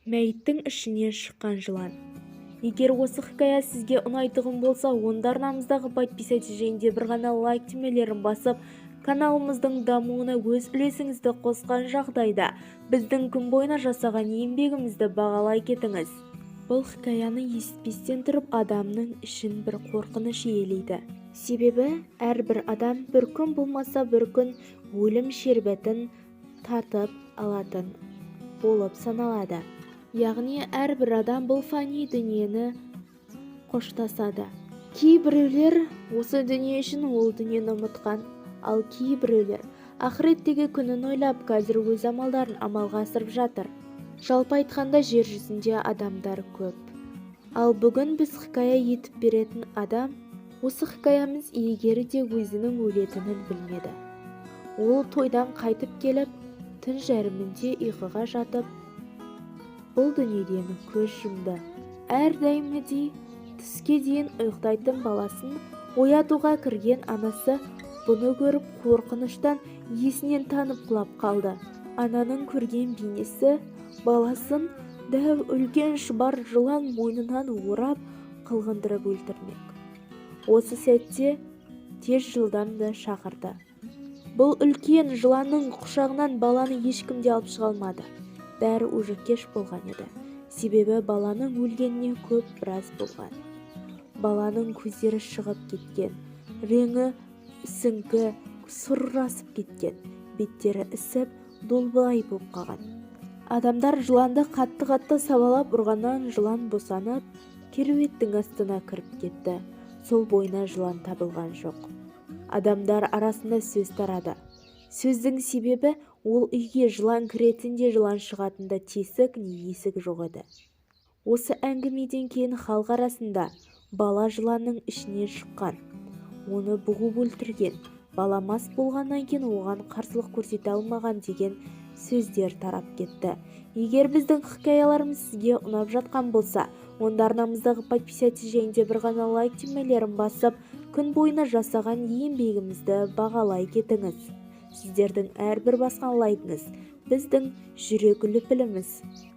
Мәйіттің ішінен шыққан жылан. Егер осы хикая сізге ұнайтұғын болса, онда арнамыздағы подписаться жайында бір ғана лайк түймелерін басып, каналымыздың дамуына өз үлесіңізді қосқан жағдайда біздің күн бойына жасаған еңбегімізді бағалай кетіңіз. Бұл хикаяны естпестен тұрып адамның ішін бір қорқыныш иелейді. Себебі әрбір адам бір күн болмаса бір күн өлім шербетін татып алатын болып саналады. Яғни әрбір адам бұл фани дүниені қоштасады. Кейбіреулер осы дүние үшін ол дүниені ұмытқан, ал кейбіреулер ақыреттегі күнін ойлап қазір өз амалдарын амалға асырып жатыр. Жалпы айтқанда жер жүзінде адамдар көп. Ал бүгін біз хикая етіп беретін адам, осы хикаямыз иегері де өзінің өлетінін білмеді. Ол тойдан қайтып келіп, түн жарымында ұйқыға жатып, бұл дүниеден көз жұмды. Әрдайымдей түске дейін ұйықтайтын баласын оятуға кірген анасы бұны көріп қорқыныштан есінен танып құлап қалды. Ананың көрген бейнесі баласын дәу үлкен шұбар жылан мойнынан орап қылғындырып өлтірмек. Осы сәтте тез жылдамды шақырды. Бұл үлкен жыланның құшағынан баланы ешкім де алып шыға алмады. Бәрі уже кеш болған еді. Себебі баланың өлгеніне көп біраз болған. Баланың көздері шығып кеткен, реңі үсіңкі, сұрасып кеткен, беттері ісіп, долбылай болып қалған. Адамдар жыланды қатты сабалап ұрғаннан жылан босанып, кереуеттің астына кіріп кетті. Сол бойына жылан табылған жоқ. Адамдар арасында сөз тарады. Сөздің себебі ол үйге жылан кіретінде жылан шығатында тесік не есік жоқ еді. Осы әңгімеден кейін халық арасында бала жыланның ішінен шыққан, оны бұғып өлтірген, бала мас болғаннан кейін оған қарсылық көрсете алмаған деген сөздер тарап кетті. Егер біздің хикаяларымыз сізге ұнап жатқан болса, онда арнамыздағы подписаться жайында бір ғана лайк түймелерін басып, күн бойына жасаған еңбегімізді бағалай кетіңіз. Сіздердің әрбір басқан лайкіңіз біздің жүрек лүпіліміз.